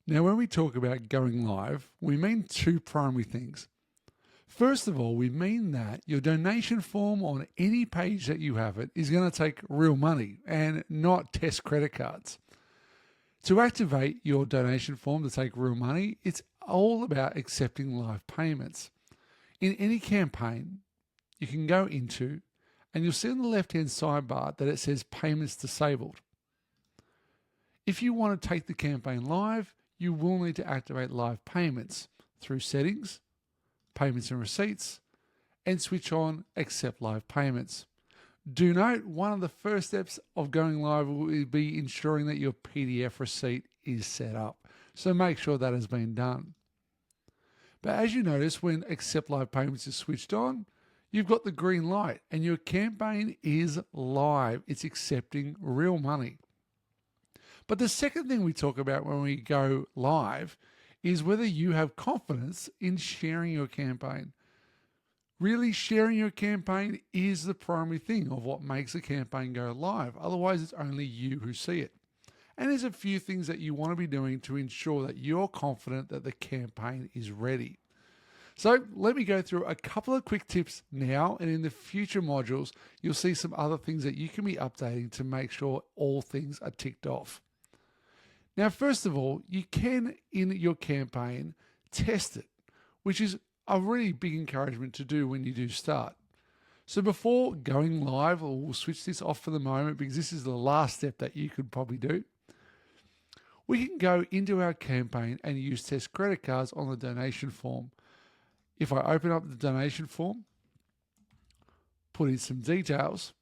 Now, when we talk about going live, we mean two primary things. First of all, we mean that your donation form on any page that you have it is going to take real money and not test credit cards. To activate your donation form to take real money, it's all about accepting live payments. In any campaign, you can go into and you'll see on the left-hand sidebar that it says payments disabled. If you want to take the campaign live, you will need to activate live payments through settings, payments and receipts, and switch on accept live payments. Do note, one of the first steps of going live will be ensuring that your PDF receipt is set up. So make sure that has been done. But as you notice, when accept live payments is switched on, you've got the green light and your campaign is live. It's accepting real money. But the second thing we talk about when we go live is whether you have confidence in sharing your campaign. Really, sharing your campaign is the primary thing of what makes a campaign go live. Otherwise, it's only you who see it. And there's a few things that you want to be doing to ensure that you're confident that the campaign is ready. So let me go through a couple of quick tips now, and in the future modules, you'll see some other things that you can be updating to make sure all things are ticked off. Now, first of all, you can, in your campaign, test it, which is a really big encouragement to do when you do start. So before going live, we'll switch this off for the moment because this is the last step that you could probably do. We can go into our campaign and use test credit cards on the donation form. If I open up the donation form, put in some details,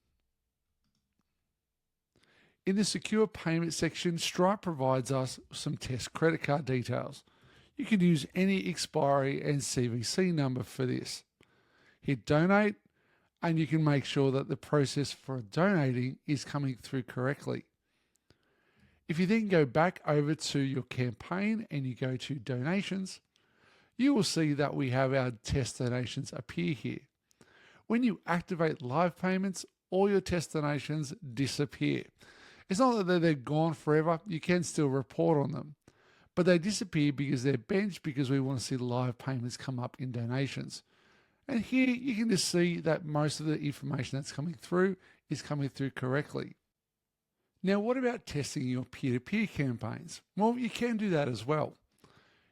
in the secure payment section, Stripe provides us some test credit card details. You can use any expiry and CVC number for this. Hit donate, and you can make sure that the process for donating is coming through correctly. If you then go back over to your campaign and you go to donations, you will see that we have our test donations appear here. When you activate live payments, all your test donations disappear. It's not that they're gone forever, you can still report on them, but they disappear because they're benched because we want to see live payments come up in donations. And here you can just see that most of the information that's coming through is coming through correctly. Now, what about testing your peer-to-peer campaigns? Well, you can do that as well.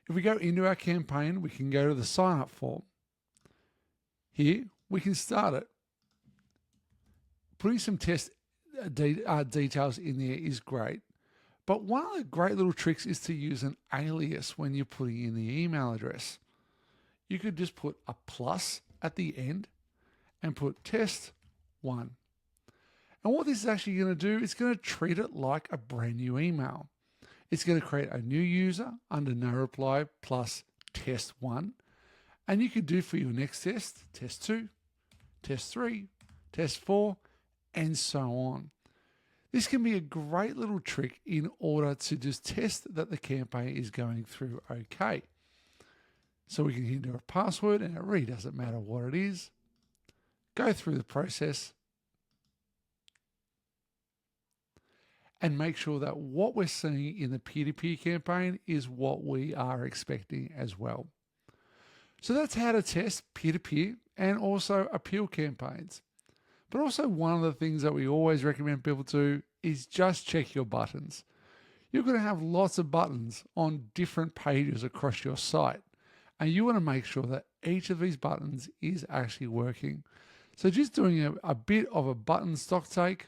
If we go into our campaign, we can go to the sign up form. Here, we can start it. Putting some test details in there is great. But one of the great little tricks is to use an alias when you're putting in the email address. You could just put a plus at the end and put test 1. And what this is actually going to do, it's going to treat it like a brand new email. It's going to create a new user under no reply plus test 1. And you could do for your next test, test 2, test 3, test 4, and so on. This can be a great little trick in order to just test that the campaign is going through okay. So we can enter a password and it really doesn't matter what it is. Go through the process and make sure that what we're seeing in the peer-to-peer campaign is what we are expecting as well. So that's how to test peer-to-peer and also appeal campaigns. But also one of the things that we always recommend people do is just check your buttons. You're going to have lots of buttons on different pages across your site, and you want to make sure that each of these buttons is actually working. So just doing a bit of a button stock take,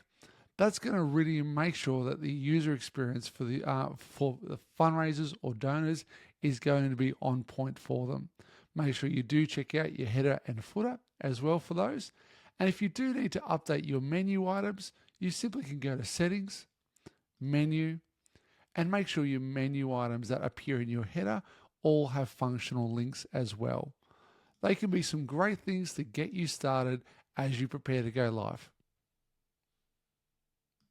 that's going to really make sure that the user experience for the fundraisers or donors is going to be on point for them. Make sure you do check out your header and footer as well for those. And if you do need to update your menu items, you simply can go to settings, menu, and make sure your menu items that appear in your header all have functional links as well. They can be some great things to get you started as you prepare to go live.